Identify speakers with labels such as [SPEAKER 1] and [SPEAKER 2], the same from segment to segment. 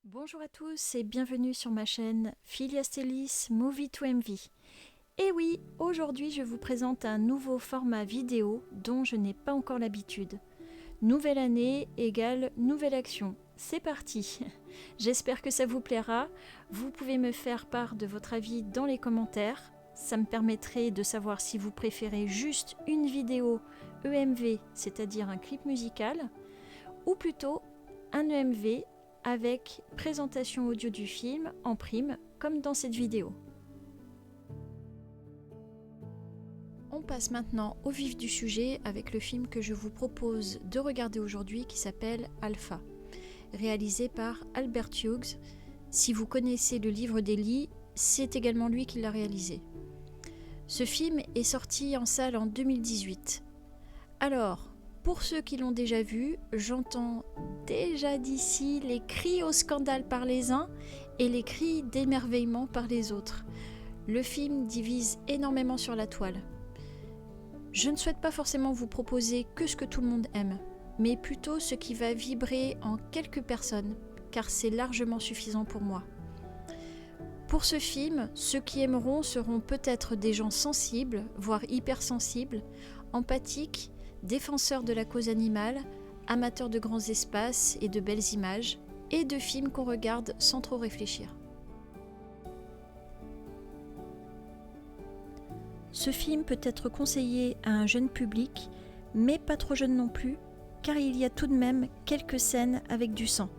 [SPEAKER 1] Bonjour à tous et bienvenue sur ma chaîne Philia Stellis Movie to MV. Et oui, aujourd'hui je vous présente un nouveau format vidéo dont je n'ai pas encore l'habitude. Nouvelle année égale nouvelle action. C'est parti. J'espère que ça vous plaira. Vous pouvez me faire part de votre avis dans les commentaires. Ça me permettrait de savoir si vous préférez juste une vidéo EMV, c'est-à-dire un clip musical, ou plutôt un EMV avec présentation audio du film en prime, comme dans cette vidéo. On passe maintenant au vif du sujet avec le film que je vous propose de regarder aujourd'hui qui s'appelle Alpha, réalisé par Albert Hughes. Si vous connaissez le livre d'Eli, c'est également lui qui l'a réalisé. Ce film est sorti en salle en 2018. Alors, pour ceux qui l'ont déjà vu, j'entends déjà d'ici les cris au scandale par les uns et les cris d'émerveillement par les autres. Le film divise énormément sur la toile. Je ne souhaite pas forcément vous proposer que ce que tout le monde aime, mais plutôt ce qui va vibrer en quelques personnes, car c'est largement suffisant pour moi. Pour ce film, ceux qui aimeront seront peut-être des gens sensibles, voire hypersensibles, empathiques, défenseurs de la cause animale, amateurs de grands espaces et de belles images, et de films qu'on regarde sans trop réfléchir. Ce film peut être conseillé à un jeune public, mais pas trop jeune non plus, car il y a tout de même quelques scènes avec du sang.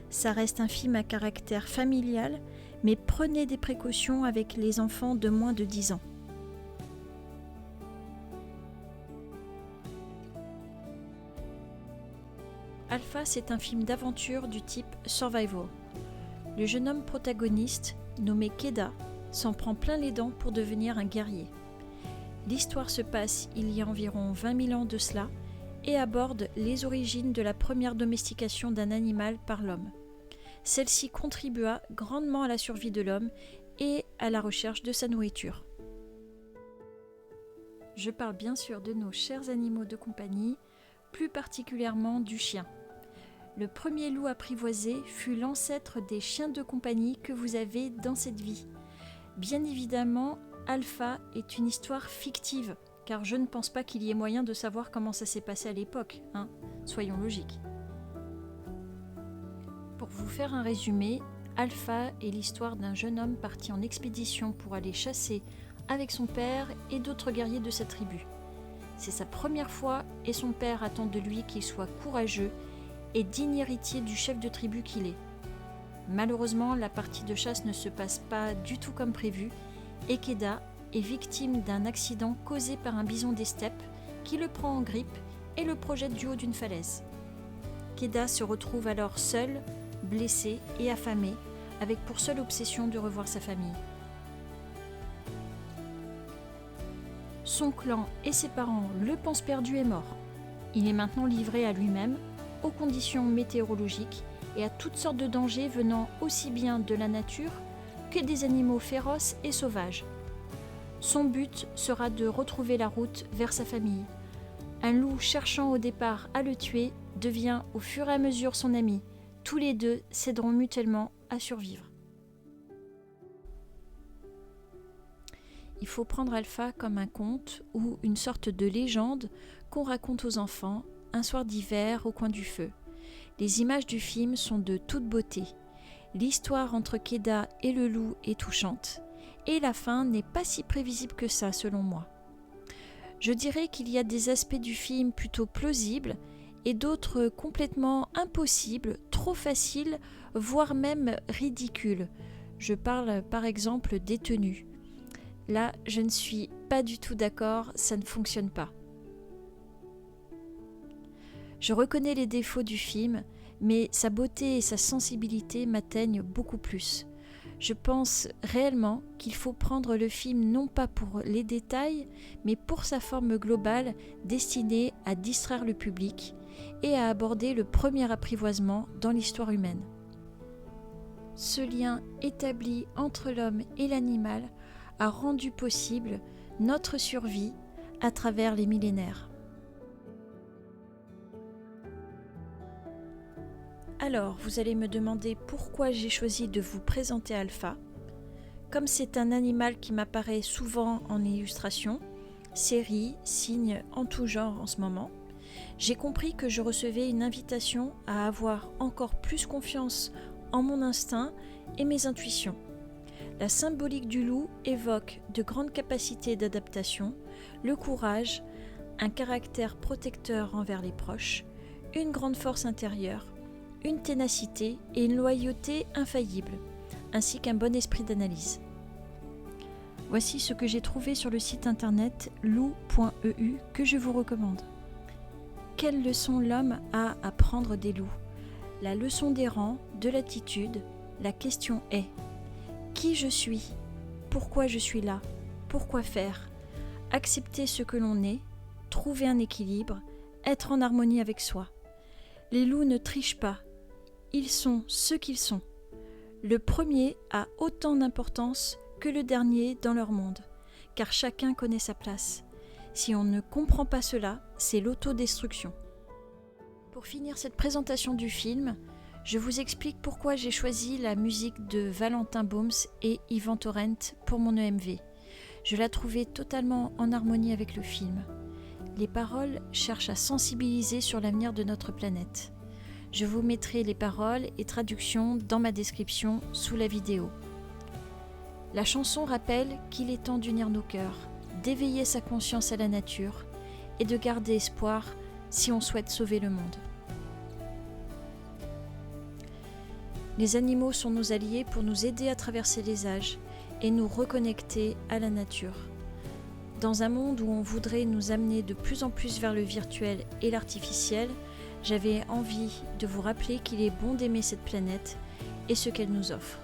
[SPEAKER 1] Ça reste un film à caractère familial, mais prenez des précautions avec les enfants de moins de 10 ans. Alpha, c'est un film d'aventure du type survival. Le jeune homme protagoniste, nommé Keda, s'en prend plein les dents pour devenir un guerrier. L'histoire se passe il y a environ 20 000 ans de cela et aborde les origines de la première domestication d'un animal par l'homme. Celle-ci contribua grandement à la survie de l'homme et à la recherche de sa nourriture. Je parle bien sûr de nos chers animaux de compagnie, plus particulièrement du chien. Le premier loup apprivoisé fut l'ancêtre des chiens de compagnie que vous avez dans cette vie. Bien évidemment, Alpha est une histoire fictive, car je ne pense pas qu'il y ait moyen de savoir comment ça s'est passé à l'époque, hein, soyons logiques. Pour vous faire un résumé, Alpha est l'histoire d'un jeune homme parti en expédition pour aller chasser avec son père et d'autres guerriers de sa tribu. C'est sa première fois et son père attend de lui qu'il soit courageux et digne héritier du chef de tribu qu'il est. Malheureusement, la partie de chasse ne se passe pas du tout comme prévu et Keda est victime d'un accident causé par un bison des steppes qui le prend en grippe et le projette du haut d'une falaise. Keda se retrouve alors seul, blessé et affamé, avec pour seule obsession de revoir sa famille. Son clan et ses parents le pensent perdu et mort. Il est maintenant livré à lui-même, aux conditions météorologiques et à toutes sortes de dangers venant aussi bien de la nature que des animaux féroces et sauvages. Son but sera de retrouver la route vers sa famille. Un loup cherchant au départ à le tuer devient au fur et à mesure son ami. Tous les deux s'aideront mutuellement à survivre. Il faut prendre Alpha comme un conte ou une sorte de légende qu'on raconte aux enfants un soir d'hiver au coin du feu. Les images du film sont de toute beauté. L'histoire entre Keda et le loup est touchante et la fin n'est pas si prévisible que ça selon moi. Je dirais qu'il y a des aspects du film plutôt plausibles et d'autres complètement impossibles, trop faciles, voire même ridicules. Je parle par exemple des tenues. Là, je ne suis pas du tout d'accord, ça ne fonctionne pas. Je reconnais les défauts du film, mais sa beauté et sa sensibilité m'atteignent beaucoup plus. Je pense réellement qu'il faut prendre le film non pas pour les détails, mais pour sa forme globale destinée à distraire le public et à aborder le premier apprivoisement dans l'histoire humaine. Ce lien établi entre l'homme et l'animal a rendu possible notre survie à travers les millénaires. Alors, vous allez me demander pourquoi j'ai choisi de vous présenter Alpha. Comme c'est un animal qui m'apparaît souvent en illustration, séries, signes en tout genre en ce moment, j'ai compris que je recevais une invitation à avoir encore plus confiance en mon instinct et mes intuitions. La symbolique du loup évoque de grandes capacités d'adaptation, le courage, un caractère protecteur envers les proches, une grande force intérieure, une ténacité et une loyauté infaillible, ainsi qu'un bon esprit d'analyse. Voici ce que j'ai trouvé sur le site internet loup.eu que je vous recommande. Quelle leçon l'homme a à prendre des loups? La leçon des rangs, de l'attitude, la question est: qui je suis? Pourquoi je suis là? Pourquoi faire? Accepter ce que l'on est, trouver un équilibre, être en harmonie avec soi. Les loups ne trichent pas, ils sont ce qu'ils sont. Le premier a autant d'importance que le dernier dans leur monde, car chacun connaît sa place. Si on ne comprend pas cela, c'est l'autodestruction. Pour finir cette présentation du film, je vous explique pourquoi j'ai choisi la musique de Valentin Baums et Yvan Torrent pour mon EMV. Je la trouvais totalement en harmonie avec le film. Les paroles cherchent à sensibiliser sur l'avenir de notre planète. Je vous mettrai les paroles et traductions dans ma description sous la vidéo. La chanson rappelle qu'il est temps d'unir nos cœurs, d'éveiller sa conscience à la nature et de garder espoir si on souhaite sauver le monde. Les animaux sont nos alliés pour nous aider à traverser les âges et nous reconnecter à la nature. Dans un monde où on voudrait nous amener de plus en plus vers le virtuel et l'artificiel, j'avais envie de vous rappeler qu'il est bon d'aimer cette planète et ce qu'elle nous offre.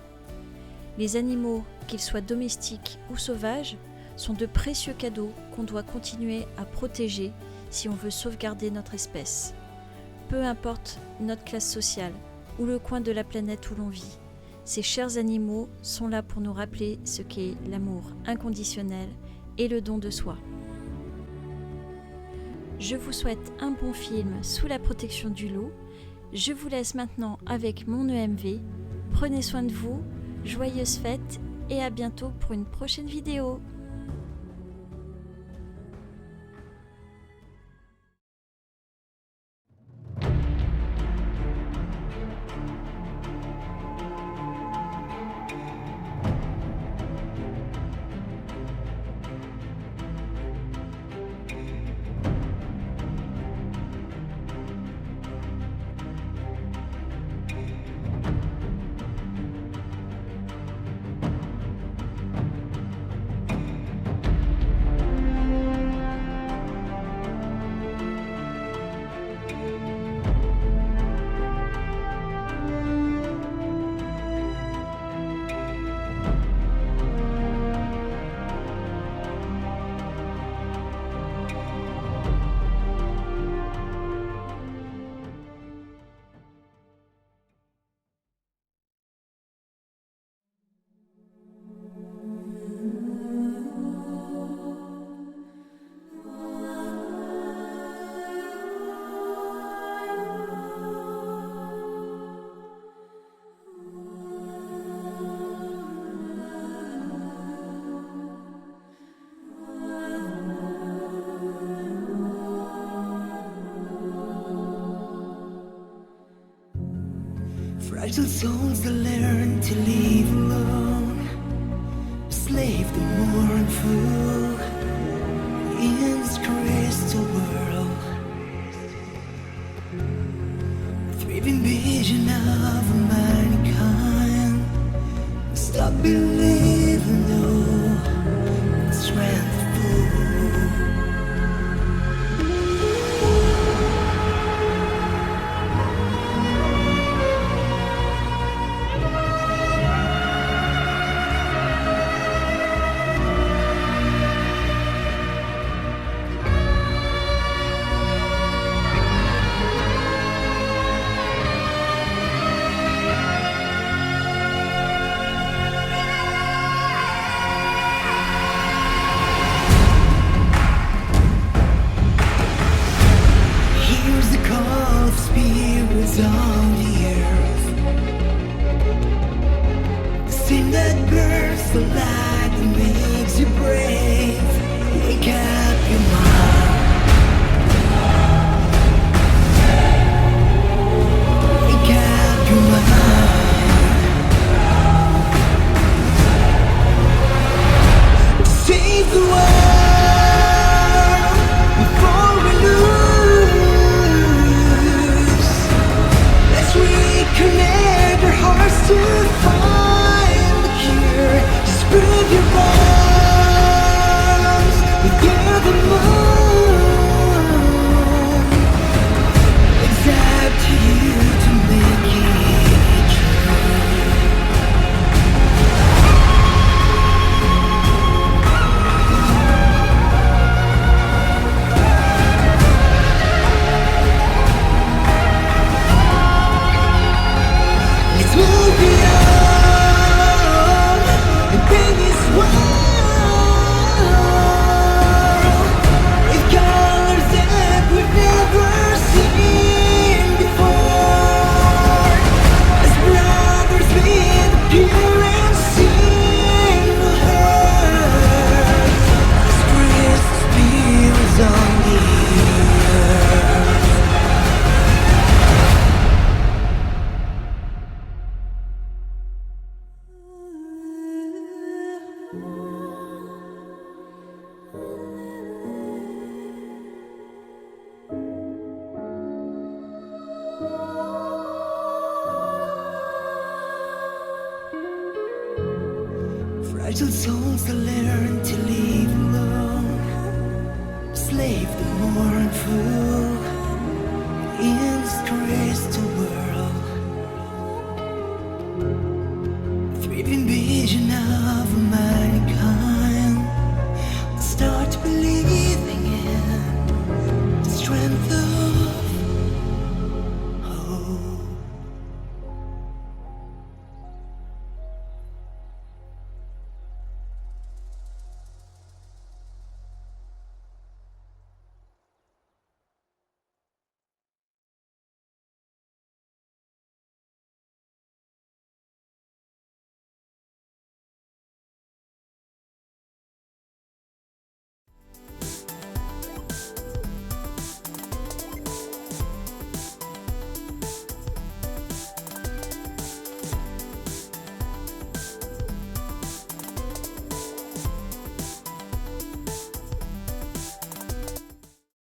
[SPEAKER 1] Les animaux, qu'ils soient domestiques ou sauvages, sont de précieux cadeaux qu'on doit continuer à protéger si on veut sauvegarder notre espèce. Peu importe notre classe sociale ou le coin de la planète où l'on vit, ces chers animaux sont là pour nous rappeler ce qu'est l'amour inconditionnel et le don de soi. Je vous souhaite un bon film sous la protection du loup. Je vous laisse maintenant avec mon EMV. Prenez soin de vous, joyeuses fêtes et à bientôt pour une prochaine vidéo.
[SPEAKER 2] Fragile souls that learn to live alone, a slave to mourn through in this crystal world. A thriving vision of mankind. Stop believing, no strength full. Let's move beyond and paint this world with colors that we've never seen before. As brothers with pure and single heart, as Christ's spirits on the earth. Fragile souls that learn to live alone, slave the mournful in this crystal